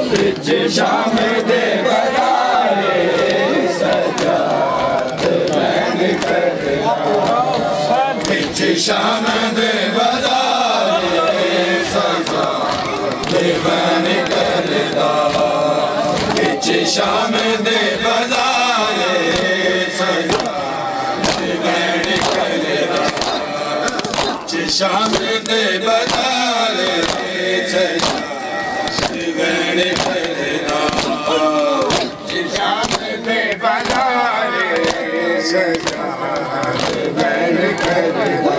बिच शाम दे बजारे सजाद बैन करदा बिच शाम दे बजारे सजाद बैन करदा बिच शाम दे बजारे सजाद बैन करदा बिच शाम दे बजारे सजाद बैन करदा शाम दे बजारे सजाद बैन करदा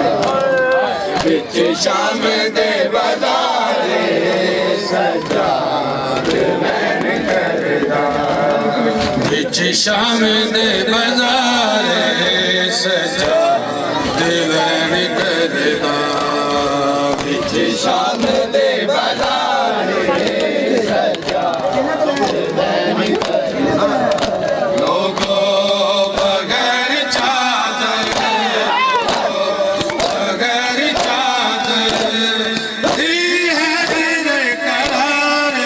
बिच शाम दे बजारे सजाद बैन करदा बिच शाम दे बजारे सजाद बैन करदा बिच शाम दे बजारे सजाद बैन करदा लोगो बगैर चादर बगैर चादर दी है दिल करार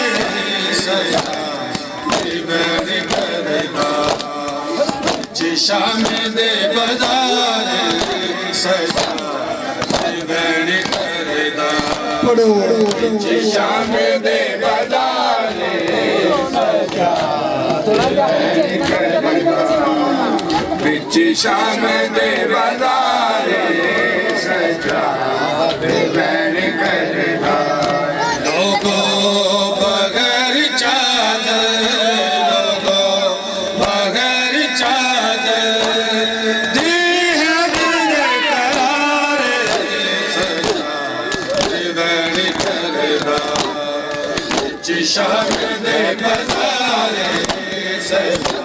सजाद बैन करदा बिच शाम दे बजारे सजाद बैन करदा बिच शाम दे बजारे सजाद बैन करदा बिच शाम दे बजारे सजाद बैन करदा लोगो बगैर चादर लोगो बगैर चादर दी है दिल करार सजाद बैन करदा बिच शाम दे बजारे सजाद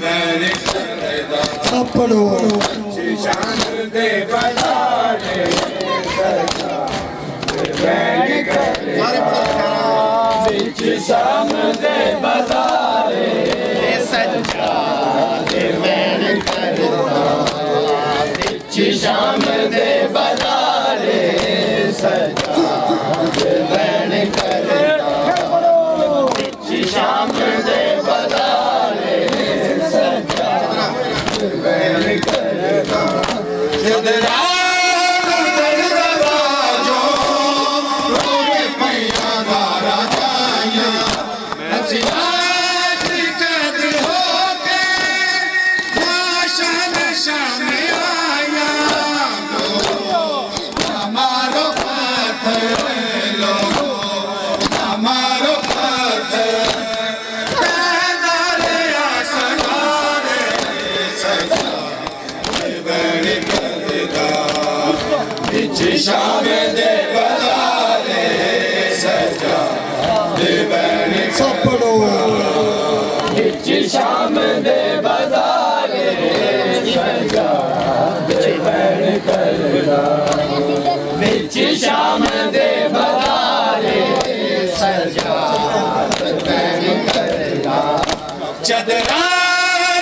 बैन करदा पढ़ो बिच शाम दे बजारे सजाद बैन करदा बिच शाम दे बजारे सजाद बैन करदा बिच शाम दे बजारे सजाद बैन करदा बिच शाम दे बजारे सजाद बैन करदा शाम दे बजारे सजाद बैन पढ़ो बिच शाम दे बजारे सजाद बैन करदा बिच शाम दे बजारे सजाद बैन करदा चदरा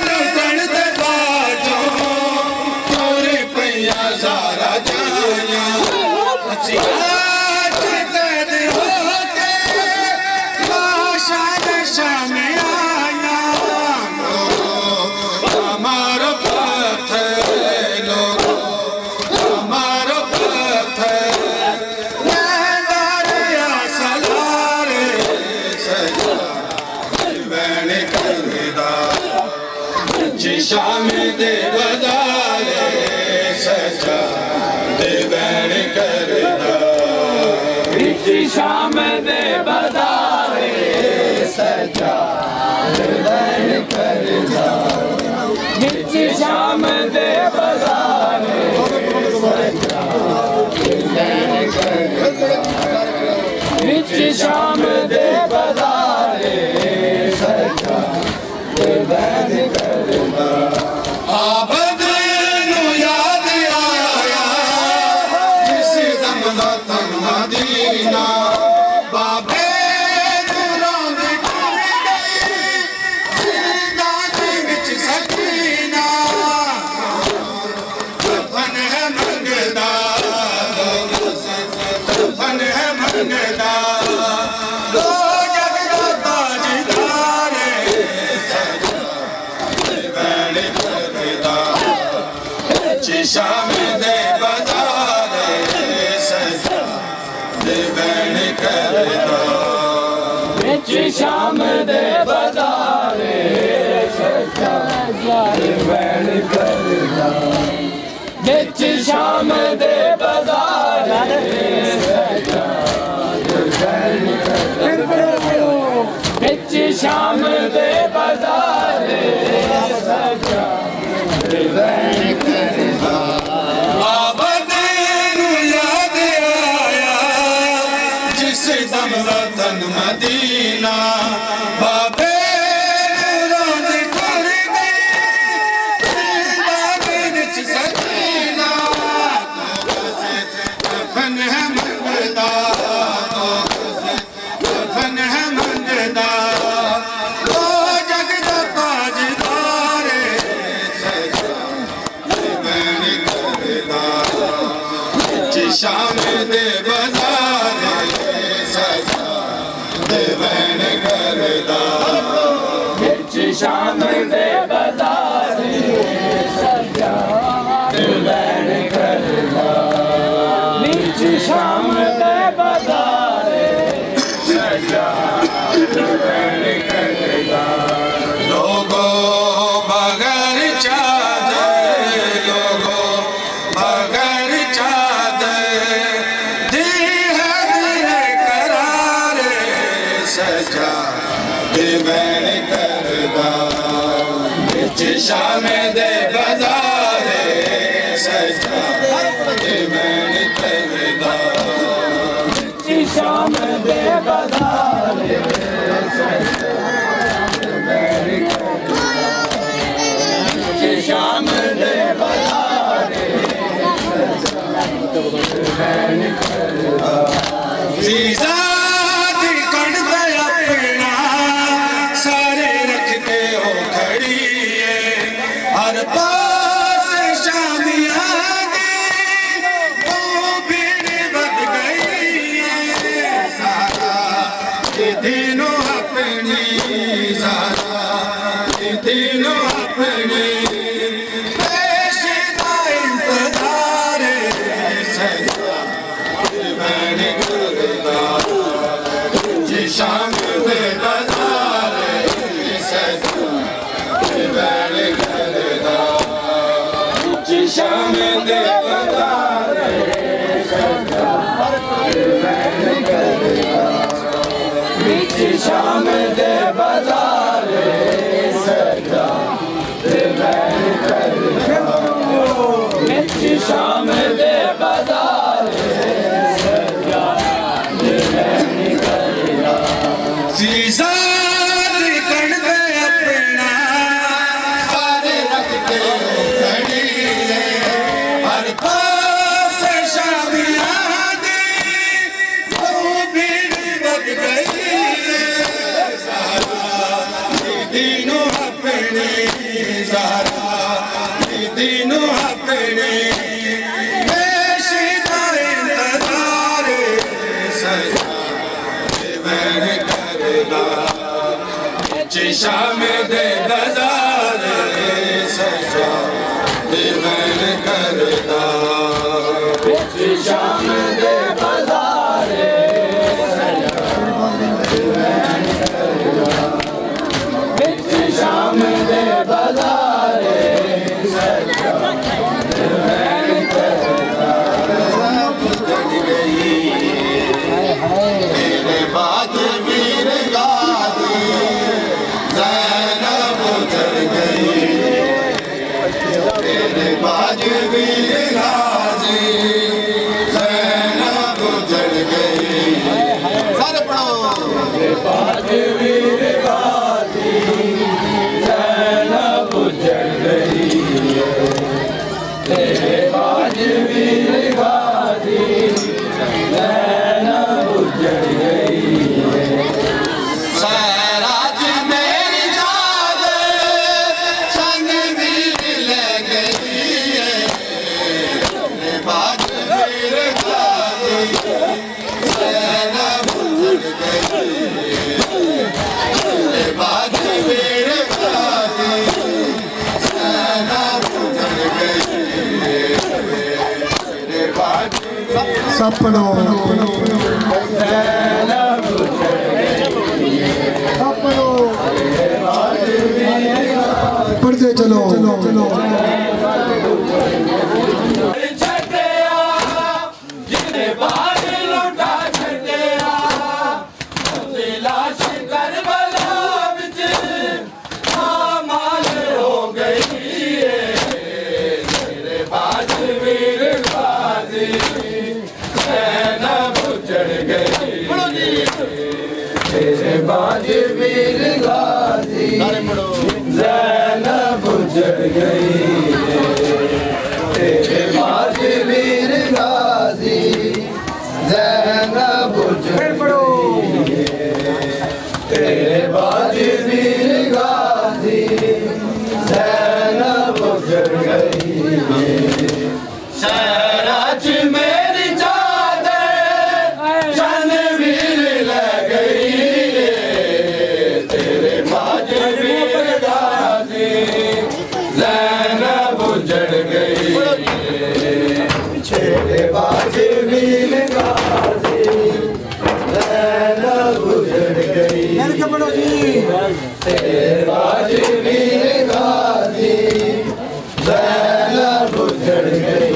लुटण दे बाजो तोर पैया सारा जाया आज कैद होके लाशान शाम आया हमारो पत्थर लोगो हमारो पत्थर दरिया सलार सजाद बैन करदा बिच शाम दे बजारे सजाद बैन करदा बिच शाम दे बजारे सजाद बैन करदा बिच शाम दे बजारे सजाद बैन करदा बिच शाम दे बजारे सजाद बैन करदा आबद नू याद आया जिस दम दा तन मदीना बाबे नूरां दी कर गई जिंदगी विच सकीना फन है मंगदा फन है मंगदा बहन करदा बिच शाम दे बाजारे सजा बहन करदा बिच शाम दे बाजारे सजा बहन करदा बिच शाम दे बाजारे सजा बहन करदा आबद नू याद आया जिस दम वतन मदीना बाबे रोंद कर गई बाग विच सकीना कफन है मंगदा कफन है मंगदा ओ जग दा ताजदार बहन करदा शाम दे बाजार सजा बहन करदा बिच शाम दे बाजार सजा बहन करदा बिच शाम दे बाजार सजा बहन करदा लोगो बगैर चादर लोगो बगैर चादर दी है दिल करार सजा बहन करदा बिच शाम दे बाजार सजा बहन करदा बिच शाम दे बाजार सजा बहन करदा बिच शाम दे बाजार बहन करदा ज़ात कढ़दा अपना सारे रखते हो खड़ी है हर पास शामियां दी वो भीड़ बद गई है सारा ये दिनों अपनी सारा ये दिनों अपनी पेशदा इंतजार सजा बहन करदा शाम दे बाजार सजा बहन करदा शाम दे बाजार सजा बहन करदा बिच शाम दे बाजार सजा बहन करदा बिच शाम दे बाजार सजा बहन करदा ज़ात कढ़दा अपना सारे रखते हो खड़ी है हर पास शामियां दी वो भीड़ बद गई है सारा ये दिनों अपने सारा ये दिनों अपने पेशदा इंतजार सजा बहन करदा शाम दे बाजार सजा बहन करदा बिच शाम दे बाजार सजा बहन करदा बिच शाम दे बाजार सजा बहन करदा तेरे बाद वीर गादी ज़ैनब चढ़ गई तेरे बाद वीर गाजी ज़ैनब चढ़ गई सारे पढ़ो तेरे बाद वीर गाजी ज़ैनब चढ़ गई तेरे बाद वीर गाजी ज़ैनब चढ़ गई सैराज मेरी जाद संग वीर ले गई है तेरे बाद वीर गाजी ज़ैनब चढ़ गई तेरे बाद वीर गाजी ज़ैनब चढ़ गई तेरे बाद सपनों ज़ैनब पढ़ते चलो वीर गाजी ज़ैनब उजड़ गई तेरे बाज वीर गाजी ज़ैनब उजड़ गई तेरे बाज वीर गाजी ज़ैनब उजड़ गई शहराज मेरी चादर शन वीर लग गई तेरे बाज वीर गाजी ज़ैनब उजड़ गई तेरे बाज वीर गाजी ज़ैनब उजड़ गई तेरे बाज वीर गाजी ज़ैनब उजड़ गई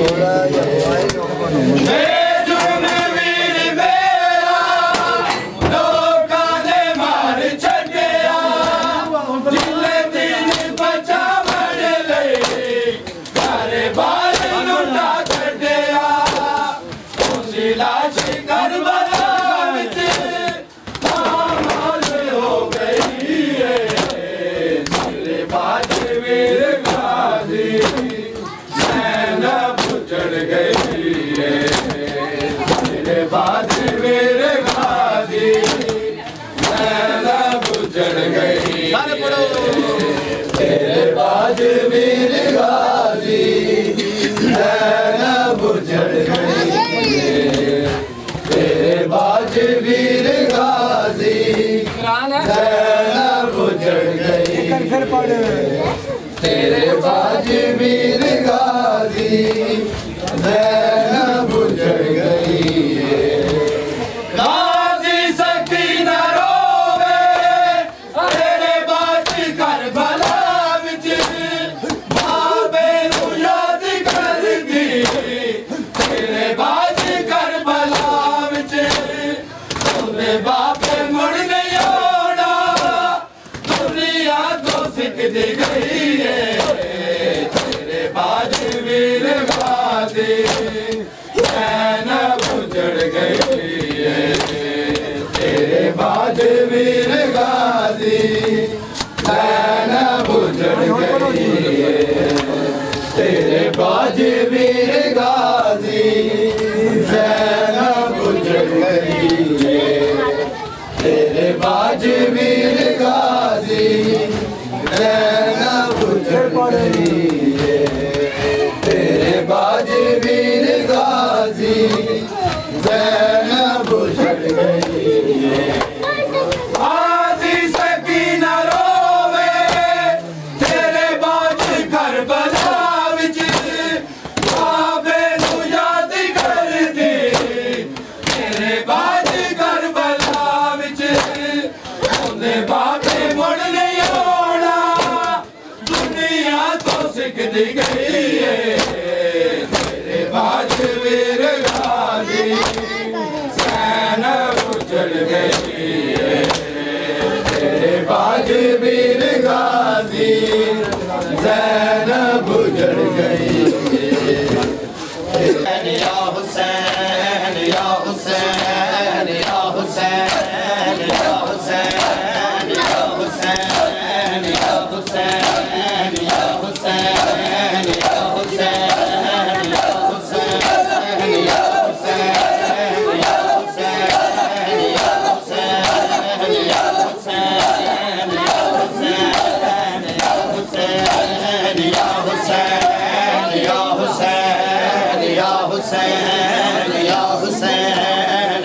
बाज वीर गाजी ज़ैनब उजड़ गई तेरे बाज वीर गाजी ज़ैनब उजड़ गई तेरे बाज वीर गाजी ज़ैनब उजड़ गई तेरे बाज वीर गाजी ज़ैनब उजड़ गई तेरे बाज वीर गाजी ज़ैनब उजड़ गई तेरे बाज वीर गाजी ज़ैनब उजड़ गई तेरे बाज वीर गाजी ज़ैनब उजड़ गई तेरे बाज वीर गाजी ज़ैनब उजड़ गई तेरे बाज वीर गाजी ज़ैनब उजड़ गई आजी सकीना रोवे तेरे बाज करबला विच बाबे नू याद करदी तेरे बाज करबला विच ओंदे बाबे मुड़ नहीं आउणा दुनिया तो सिकदी गई तेरे बाज वीर गाजी ज़ैनब उजड़ गई तेरे बाज वीर गाजी ज़ैनब उजड़ गई या हुसैन या हुसैन या हुसैन या हुसैन या हुसैन या हुसैन या हुसैन या हुसैन या हुसैन या हुसैन या हुसैन या हुसैन या हुसैन या हुसैन या हुसैन या हुसैन या हुसैन या हुसैन या हुसैन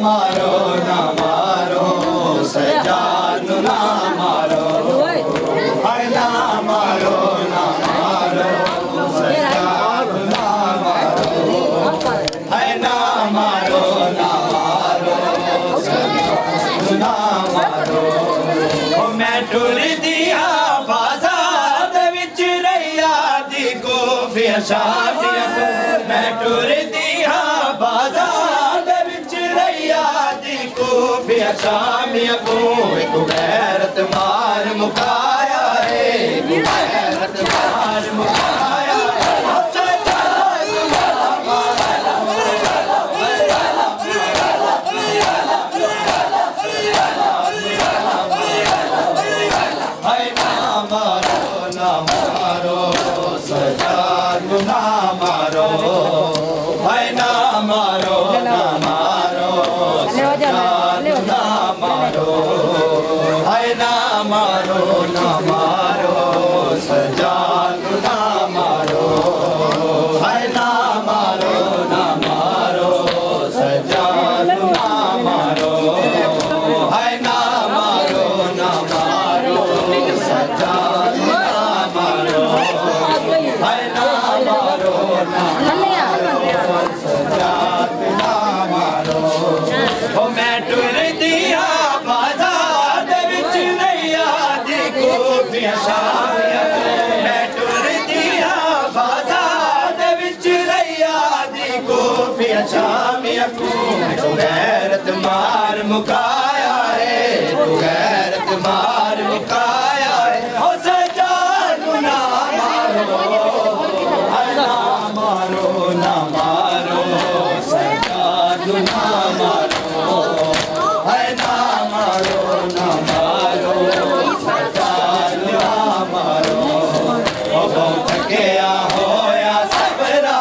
शामिया को मैं टुरदी हाँ बाजार दे विच रैया दी कूफिया शामिया को एक गैरत मार मुकाया है गैरत मार मुकाया ना मारो भाई ना मारो ना मारो ना मारो भाई ना मारो ना मारो सजान ना मारो भाई ना मारो ना मारो सजान ना मारो भाई ना मारो ना मारो सजान ना मारो भाई ना मैं टुरदी हाँ बाजार दे विच रैया दी कूफिया शामिया मैं टुरदी हाँ बाजार दे विच रैया दी कूफिया शामिया को गैरत मार मुकाया है गैरत मार मुकाया है ओ सजान ना मारो ना मारो ना मारो सजान ना मारो है ना मारो ना मारो सजान ना मारो ओ बहुत गया होया सबरा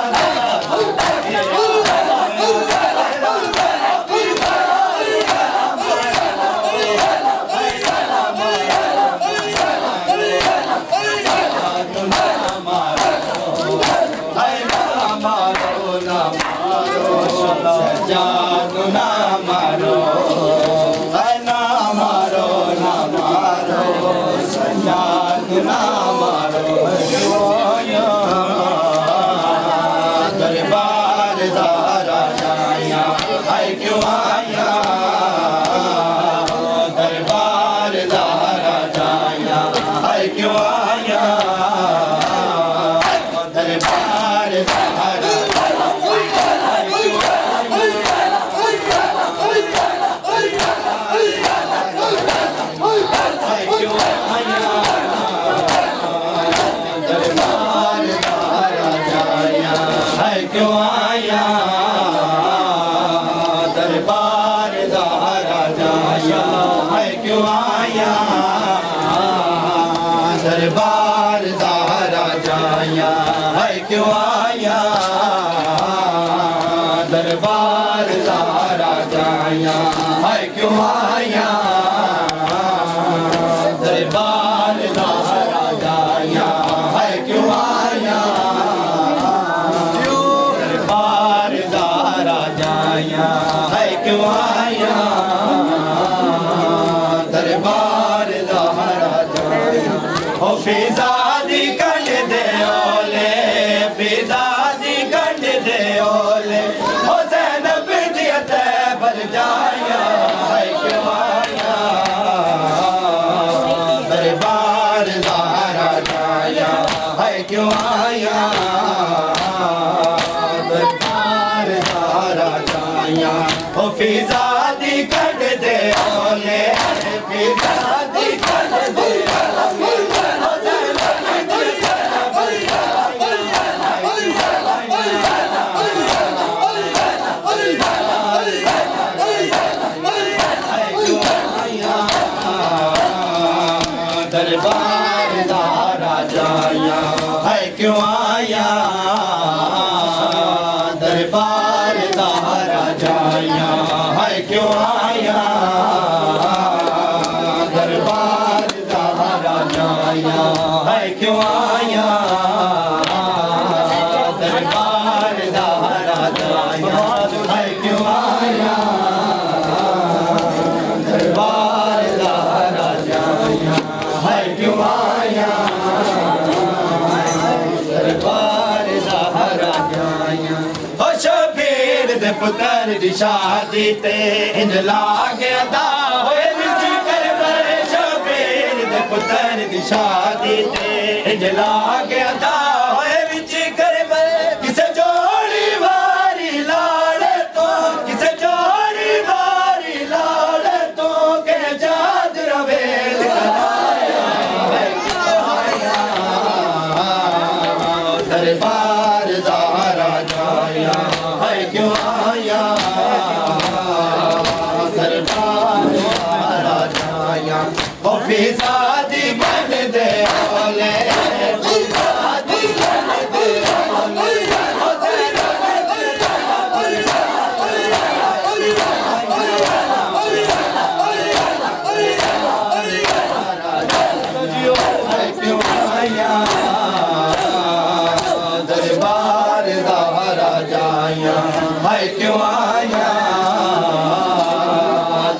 जानो ना मारो ना मारो ना मारो जानो ना मारो दरबार दारा जाया है क्यों आया दरबार दारा जाया है क्यों आया दरबार दारा क्यों आया दरबार दारा जाया है क्यों आया दरबार दारा जाया है क्यों आया दरबार दारा जाया है क्यों आया दरबार दारा जाया है क्यों आया है क्यों आया दरबार दारा जाया ओ फिजा दी कंड दे ओले फिजा दी कंड दे ओले ओ ज़ैनब दी तैबर जाया है क्यों आया दरबार दारा जाया है क्यों आया ओ फिजा दी कंड दे ओले फिजा दी कंड दे दरबार दारा जाया है क्यों आया दरबार दारा जाया है क्यों आया दरबार दारा जाया है क्यों आया दरबार दारा जाया है क्यों आया दरबार दारा जाया है क्यों आया दरबार दारा जाया ओ शबीर दे पुत्र दी शादी ते इंज लागे अदा होए विच करबल शबीर दे पुत्र दी शादी ते इंज लागे अदा होए विच करबल ओ फिजा दी गल दे ओले फिजा दी गल दे ओले ओ तेरा क्यों आया दरबार ज़हरा जाया हाय क्यों आया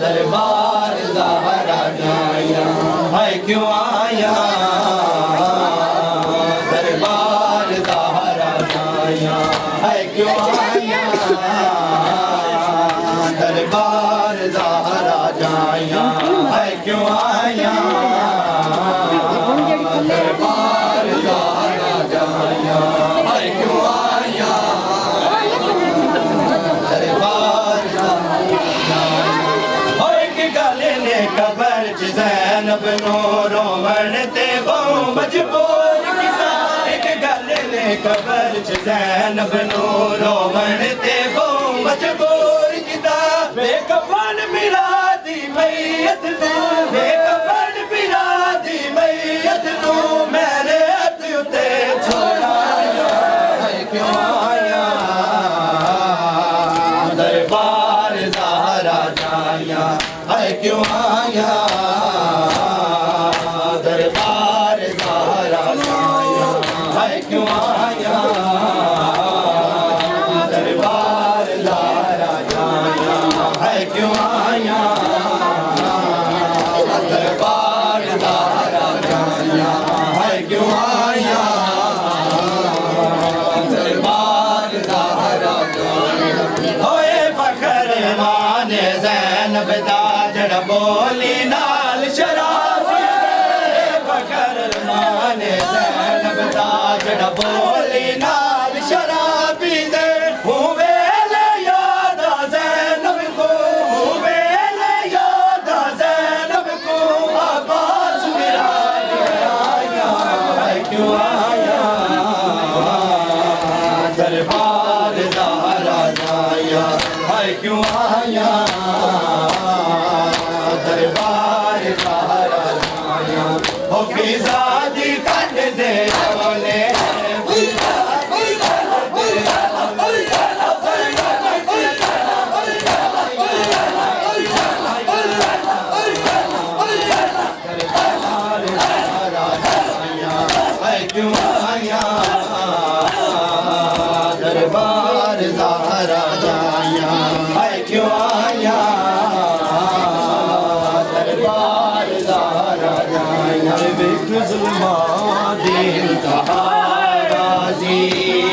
दरबार ज़हरा जाया हाय क्यों आया दरबार ज़हरा जाया हाय क्यों आया दरबार ज़हरा जाया हाय क्यों आया दरबार ज़हरा जाया हाय क्यों आया दरबार कबर च ज़ैनब नूरो मरते बहु मजबूर किता एक गल ने कबर च ज़ैनब नूरो मरते बहु मजबूर किता बेकफन मिला दी मैयत तू बेकफन मिला दी मैयत तू मेरे हथ उते छोड़ाया क्यों आया दरबार ज़हरा जाया हाय क्यों आया दरबार ज़हरा जाया हाय क्यों आया दरबार ज़हरा जाया हाय क्यों आया दरबार ज़हरा जाया हाय क्यों आया दरबार ज़हरा जाया होए फखर माने ज़ैनब दा जड़ बोली नाल शराबी फखर माने ज़ैनब दा जड़ बोली नाल शराबी दे हुवेले याद ज़ैनब को हुवेले याद ज़ैनब को आवाज़ मेरा आया क्यों आया दरबार ज़हरा जाया हाय क्यों आया दरबार ज़हरा जाया ओ फिजा दी कंड दे ओले फिजा दी कंड दे क्यों आया दरबार ज़हरा जाया हाय क्यों आया दरबार ज़हरा जाया वेख ज़ुल्मा दी इंतहा गाज़ी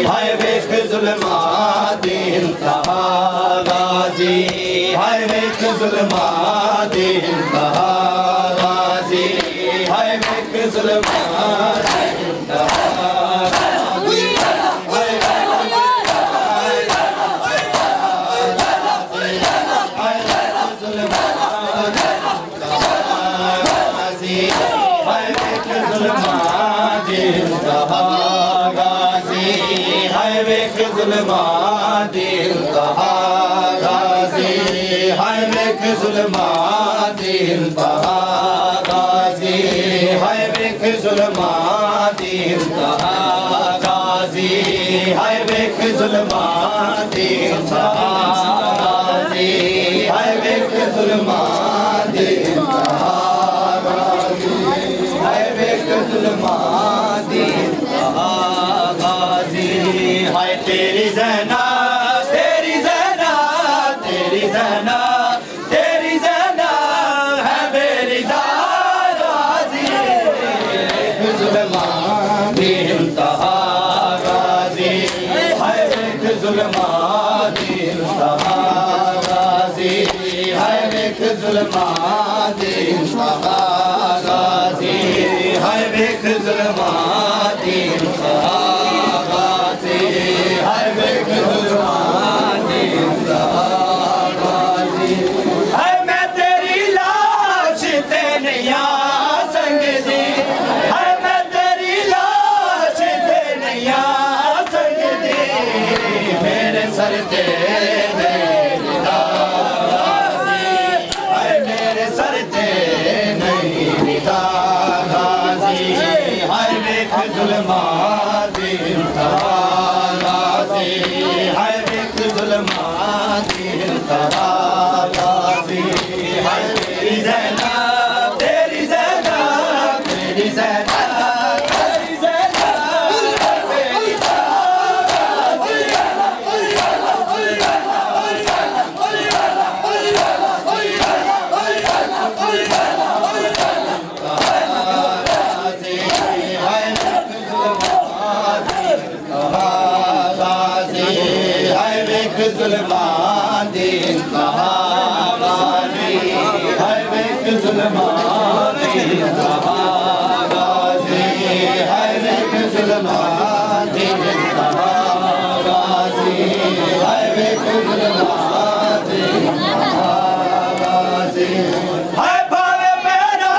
हाय वेख ज़ुल्मा दी इंतहा गाज़ी हाय वेख ज़ुल्मा दी इंतहा गाज़ी हाय वेख ज़ुल्मा दी इंतहा हाय वेख ज़ुल्मा दी इंतहा गाज़ी हाय वेख ज़ुल्मा दी इंतहा गाज़ी हाय वेख ज़ुल्मा दी इंतहा गाज़ी हाय वेख ज़ुल्मा दी इंतहा गाज़ी हाय वेख ज़ुल्मा दी इंतहा गाज़ी हाय वेख ज़ुल्मा दी इंतहा गाज़ी हाय तेरी ज़ैना तेरी ज़ैना तेरी ज़ैना तेरी ज़ैना है मेरी गाज़ी ज़ुल्मा दी इंतहा गाज़ी हाय वेख ज़ुल्मा दी इंतहा गाज़ी हाय वेख ज़ुल्मा दी इंतहा गाज़ी हाय वेख ज़ुल्मा दी इंतहा गाज़ी हाय वेख ज़ुल्मा दी इंतहा गाज़ी हाय मैं तेरी लाश ते नहीं आ सकदी हाय मैं तेरी लाश ते नहीं आ सकदी मेरे सर ते मेरे सर ते नहीं जुल्मान इंतहा गाजी है वेख जुल्मान इंतहा गाजी है वेख जुल्मान इंतहा गाजी है भावे पैरा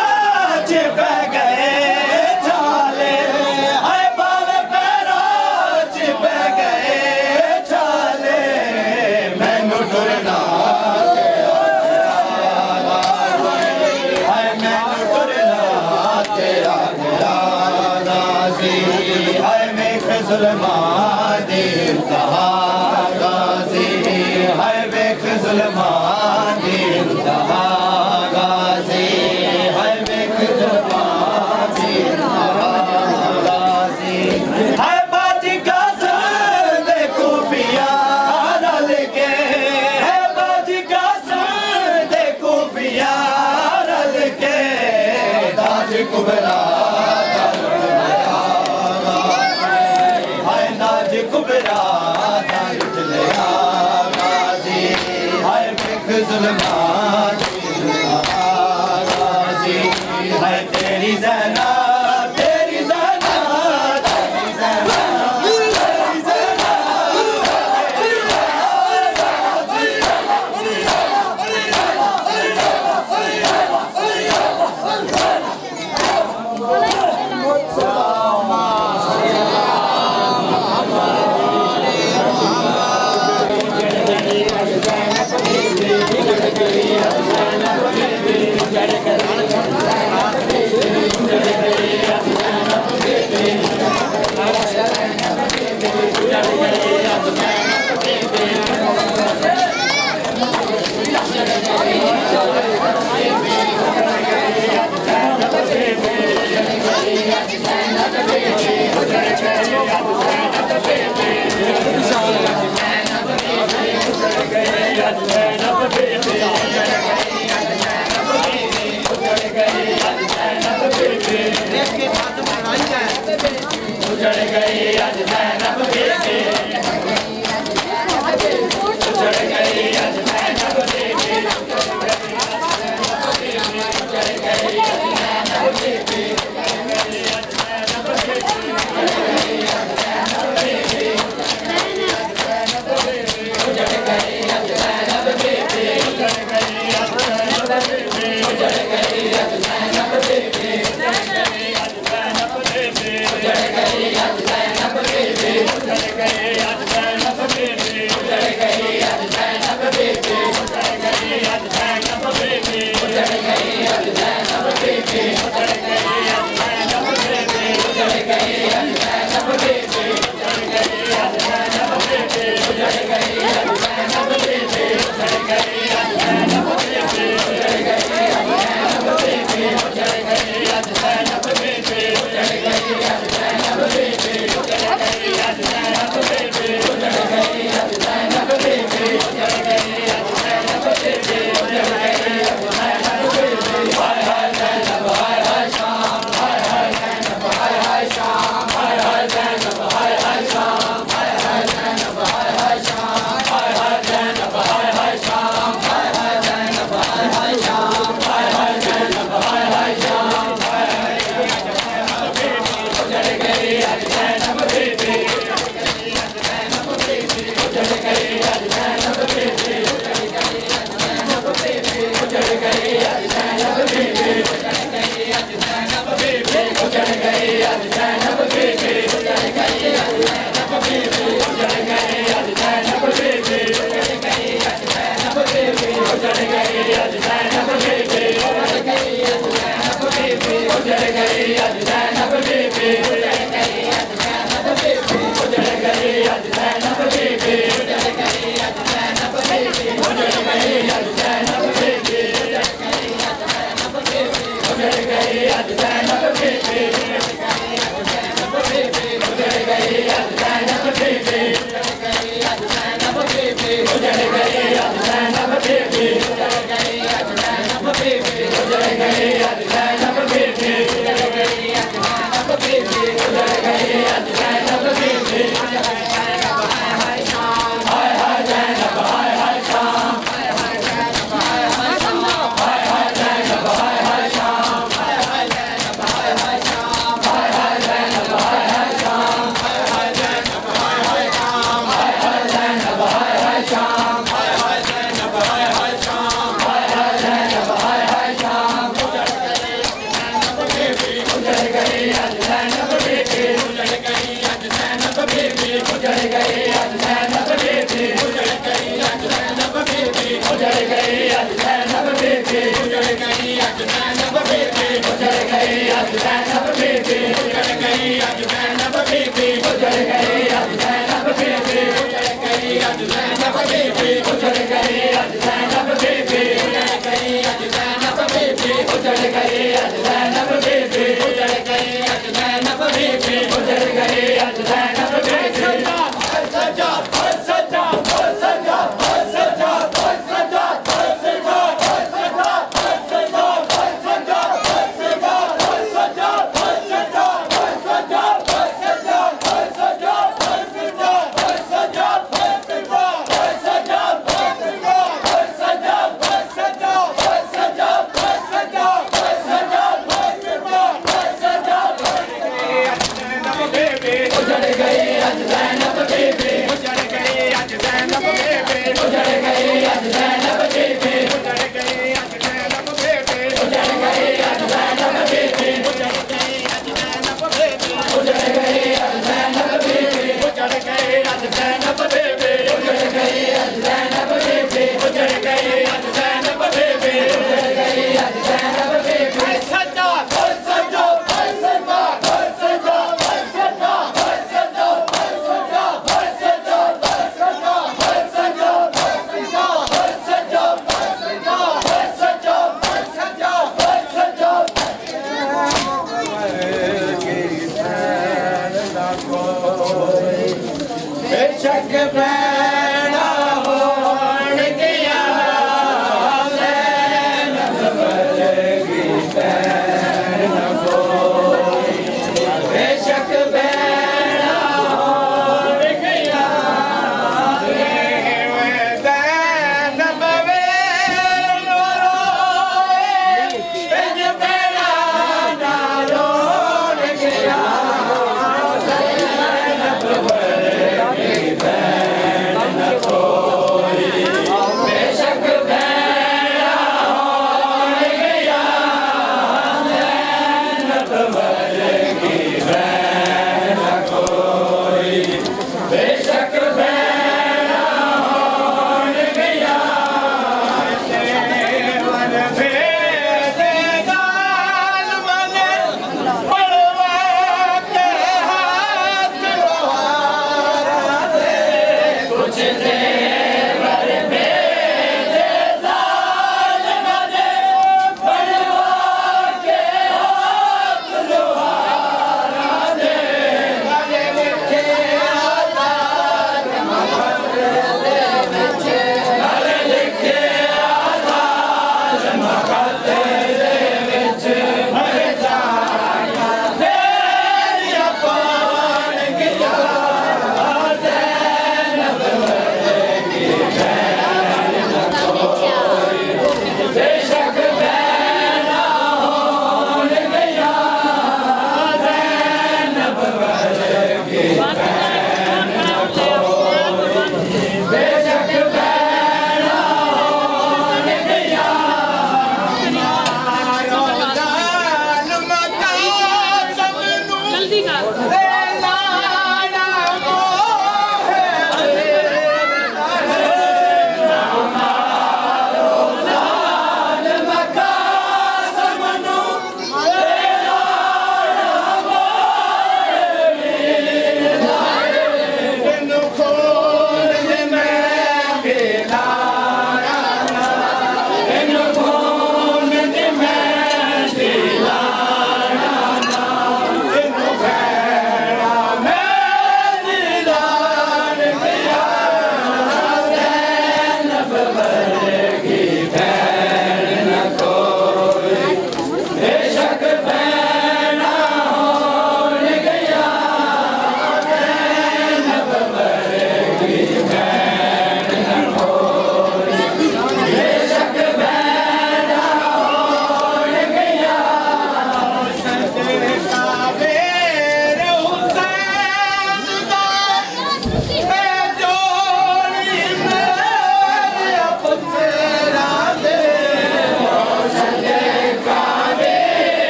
चिप गए चाले है भावे पैरा चिप गए चाले मैनू टुरना जुल्मान इंतहा गाजी है वेख जुल्मान इंतहा गाजी है वेख जुल्मान इंतहा गाजी है बाजी का संग खूफिया रल के है बाजी का संग खूफिया रल के ताज कुबरा कुबरा चलिया गाजी है वेख जुल्मान गाजी है तेरी ज़ैना तेरी ज़ैना तेरी ज़ैना तेरी ज़ैना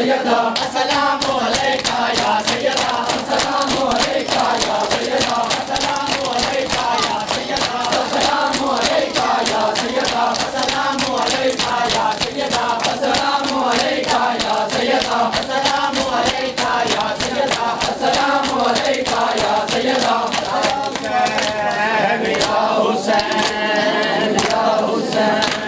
सैयदा अस्सलामु अलैका या सैयदा अस्सलामु अलैका या सैयदा अस्सलामु अलैका या सैयदा अस्सलामु अलैका या सैयदा अस्सलामु अलैका या सैयदा अस्सलामु अलैका या सैयदा अस्सलामु अलैका या सैयदा अस्सलामु अलैका या सैयदा या हुसैन या हुसैन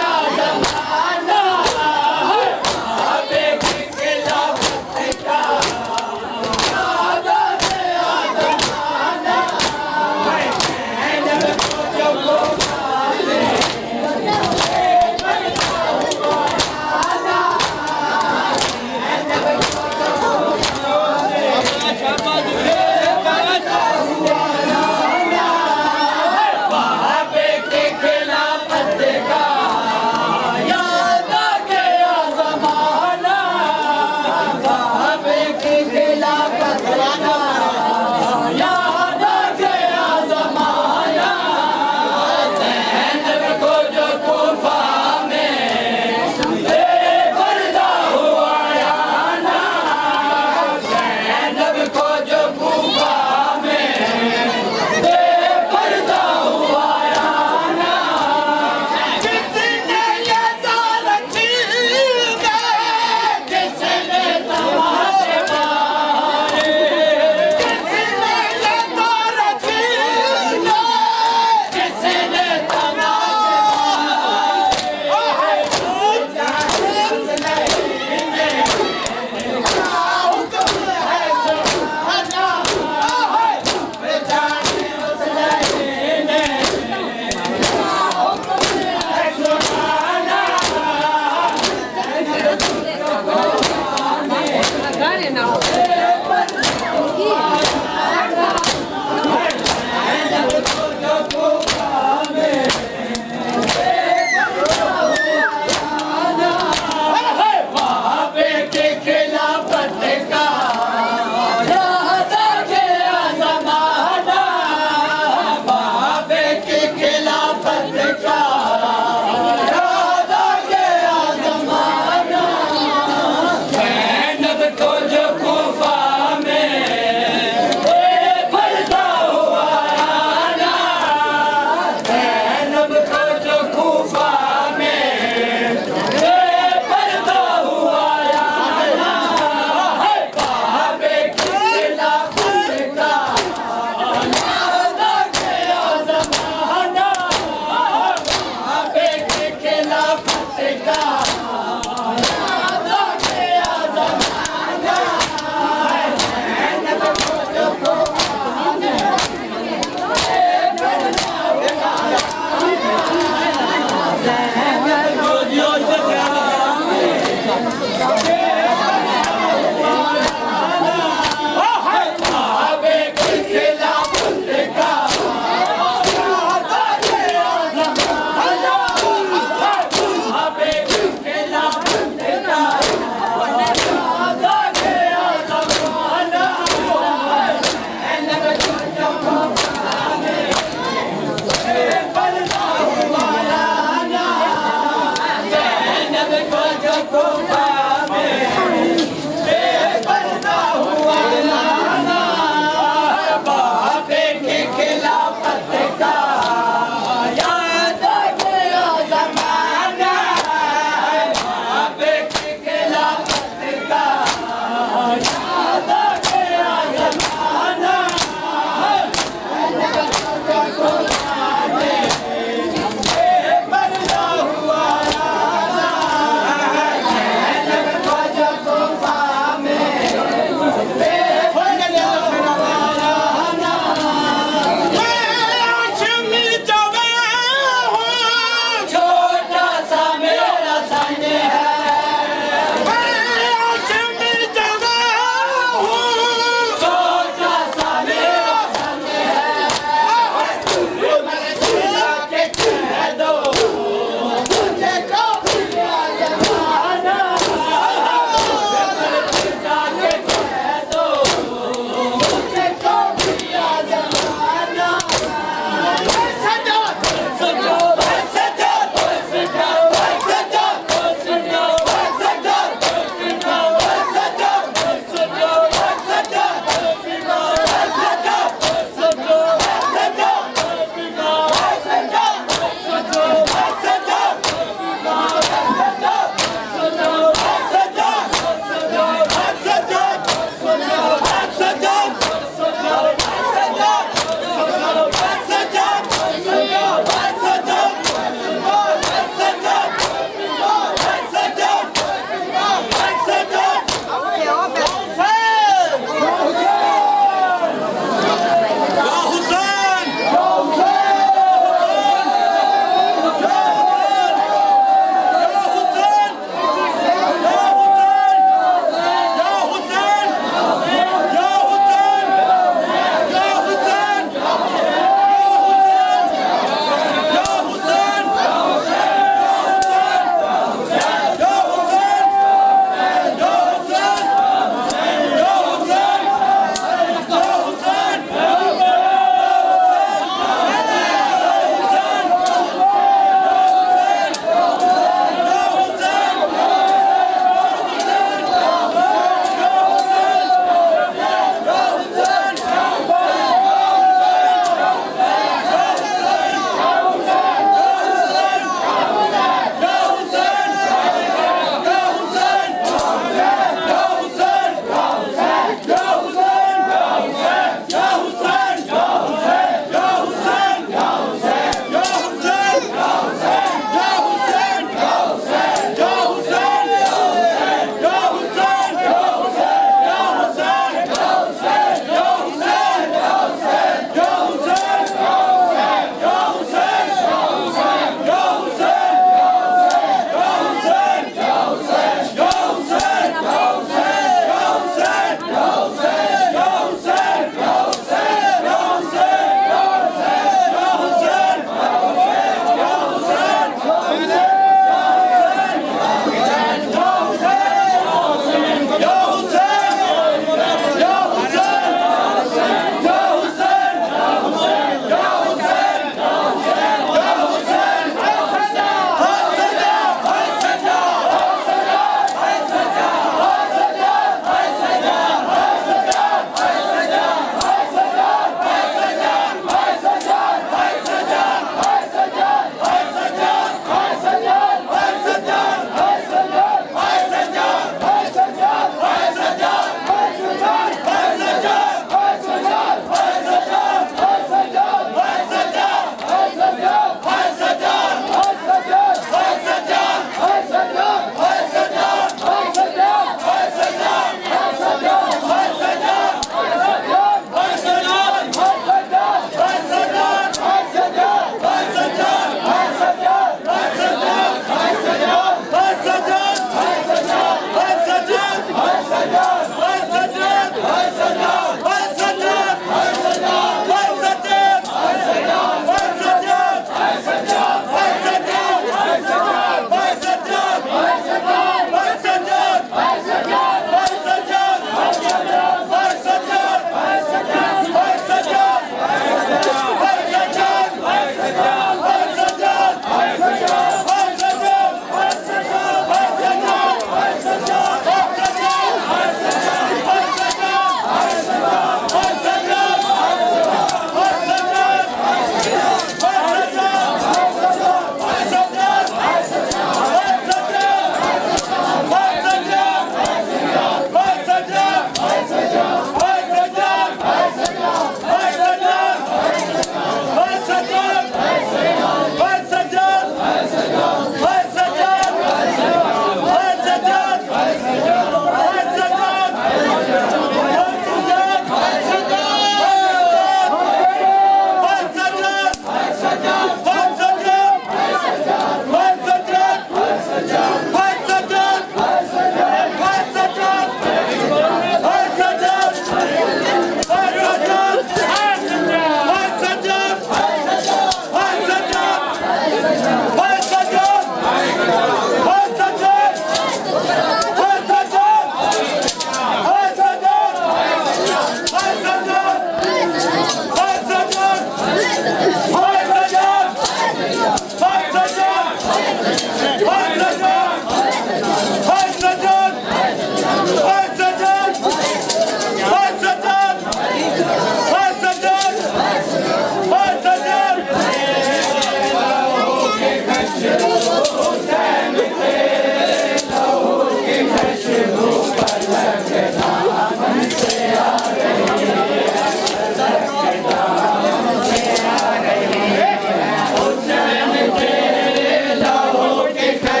के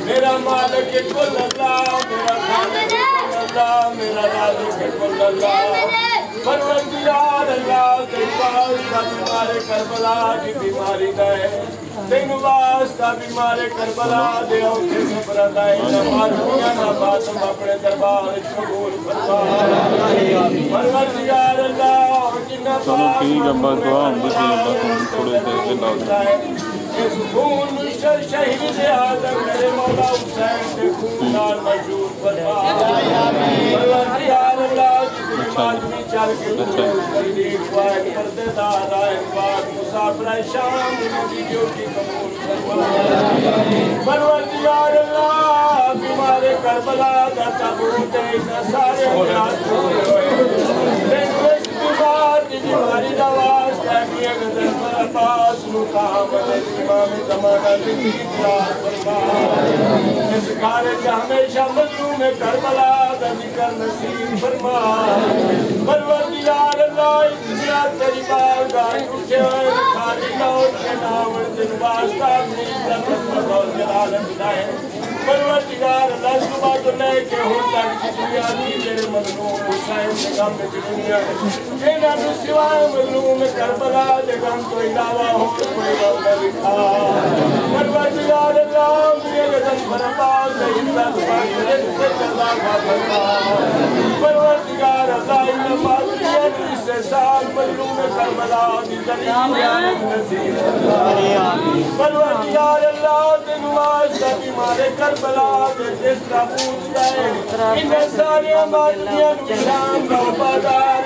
मेरा मालिक कुल अल्लाह, मेरा खालिक कुल अल्लाह, मेरा राज़िक कुल अल्लाह। परवरदिगार अल्लाह तेरे वास्ता बीमारे करबला की बीमारी दे, तेरे वास्ता बीमारे करबला दे औखे सब्र दे, नमाज़ियां नमाज़ अपने दरबार कबूल फरमा। परवरदिगार अल्लाह जिन्ना चलो ठीक है, बस दुआ होंगी थी अल्लाह तुम थोड़े देर के लाओ शहीद आदम मेरे मौला हुसैन के खून नाल मजबूत फरमा। परवरदिगार अल्लाह जितनी आदमी चल के तकलीफ वाए पर्देदार आए पाक मुसाफिर शाम की ड्यूटी कबूल फरमा। परवरदिगार अल्लाह बीमारे करबला दा तबूत इतना सारे हाथ होए बीमारी का वास्ता किए गए पास मुकाम इमाम ज़माना की इस कार्य से हमेशा मजलूम करबला का जिक्र नसीब फरमा। परवरदिगार अल्लाह तेरी बारगाह उठे हुए खाली लौट के नाम दिन वास्ता अपनी रहमत और जलाल बिदाए। परवरदिगार अल्लाह सुबह तो लेके हो तक दुनिया की तेरे मजलूम हुसैन के गम में दुनिया इन्हां नु सिवाय मजलूम करबला दे गम तो इलावा हो कोई गम न लिखा। परवरदिगार अल्लाह मेरे गम बर्बाद नहीं करता तेरे से जज़ा का फरमा। परवरदिगार अल्लाह इन बातियां से साल मजलूम करबला दी ज़ियारत नसीब परवरदिगार अल्लाह तेनू वास्ता बीमारे करबला दे जिसका पूछ जाए इन सारे मादियां नू शाम दा वफादार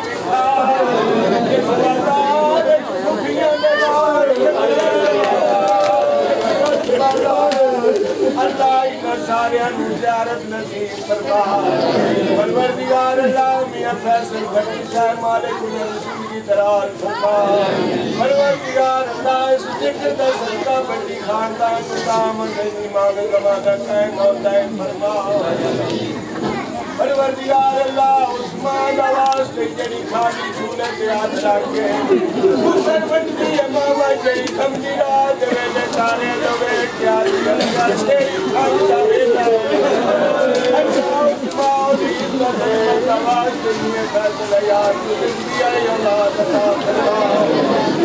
इस बाजार खुफिया दे नाल अल्लाह इन सारे नू ज़ियारत नसीब फरमा परवरदिगार अल्लाह मियां फैसल भट्टी साहब मालिक ने रसूल की दरार फरमा परवरदिगार अल्लाह इस जिक्र दा सदका भट्टी खानदान को दामन दे मांग गवादा कायम होता है फरमा परवरदिगार अल्लाह उस्मान आवाज ते जड़ी खाली झूले ते हाथ रख के हुसैन भट्टी मामा जड़ी कमजी रात वेले तारे लवे क्या कर तेरी खाली दा वेला अच्छा उस्मान दी इज्जत आवाज ते ये फैसला यार दिया औलाद अता फरमा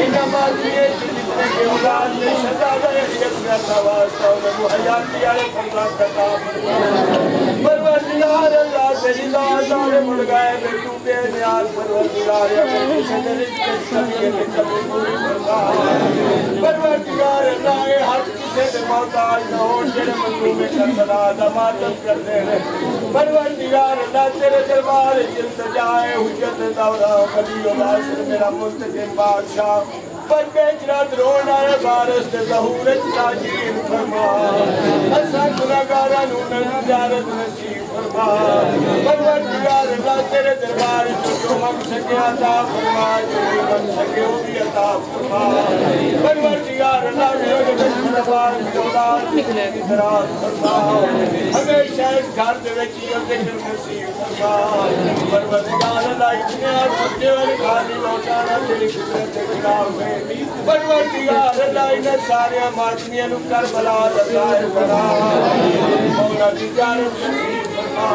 इन माजिए जितने के औलाद ने सदा दे इज्जत आवाज तो हयाती वाले फरजा अता फरमा परवरदिगार अल्लाह तेरी लाज़ारे मुड़ गए बेटू बेनियाज परवरदिगार अपनी सदर के सभी के कबूल पूरी फरमा परवरदिगार अल्लाह हर किसी दे मोहताज न हो तेरे मजलूम करबला दा मातम कर दे परवरदिगार अल्लाह तेरे दरबार इल्तिजाए हुज्जत दौरा वली नासिर मेरा मुस्तकीम बादशाह पर बेचरा द्रोण आया बारस ते ज़हूर ताजील फरमा असा गुनाहगारां नू नजारत नसीब फरमा परवरदिगार अल्लाह तेरे दरबार जो हम सके अता फरमा जो हम सके वो भी अता फरमा परवरदिगार अल्लाह मेरे दरबार की औलाद निकले की तरह फरमा हमेशा इस घर दे विच जिक्र नसीब फरमा परवरदिगार अल्लाह इतने सच्चे और खाली लौटाना तेरी कुदरत के खिलाफ है परवरदिगार अल्लाह इन सारे मातमियां नु करबला दा ज़ाहिर करा मौला दी ज़ियारत नसीब फरमा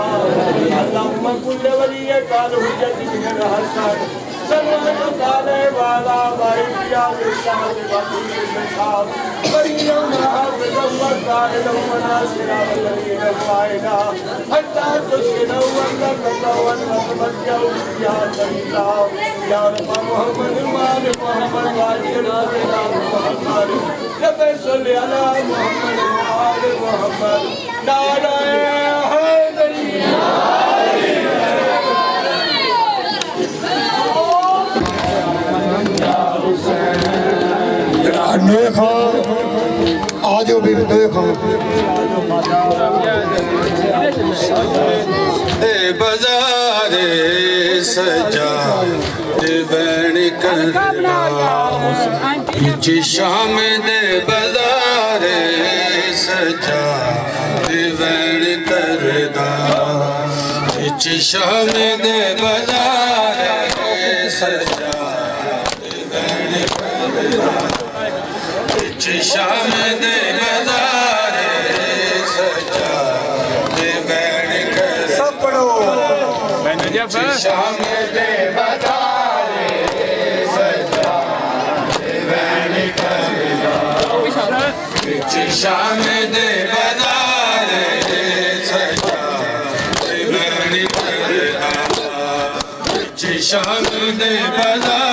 अल्लाहुम्मा कुल्ल वली काल हुज्जत बिन हसन सल्लल्लाहु ताला वाला वारिया इस्लाम बाती साहब बरिया महब ज़वकार लवना सिरा वलीना फायदा हत्ता तुस्किना वंदा कतवन वतबजौ या सल्ला या रब मोहम्मद माल मोहम्मद वाजिल मोहम्मद रब सल्ली अला मोहम्मद आल मोहम्मद नारा हैदरी नोए खान आज भी नोए खान बाजारे सजा बन करना शाम दे बाजारे सजा बन करदा शाम दे बाजारे सजा बन करदा शाम दे बाजारे सजा बन कर सब पढ़ो शाम दे बाजारे सजा बन करदा शाम दे बाजारे सजा बन करदा शाम दे बाजार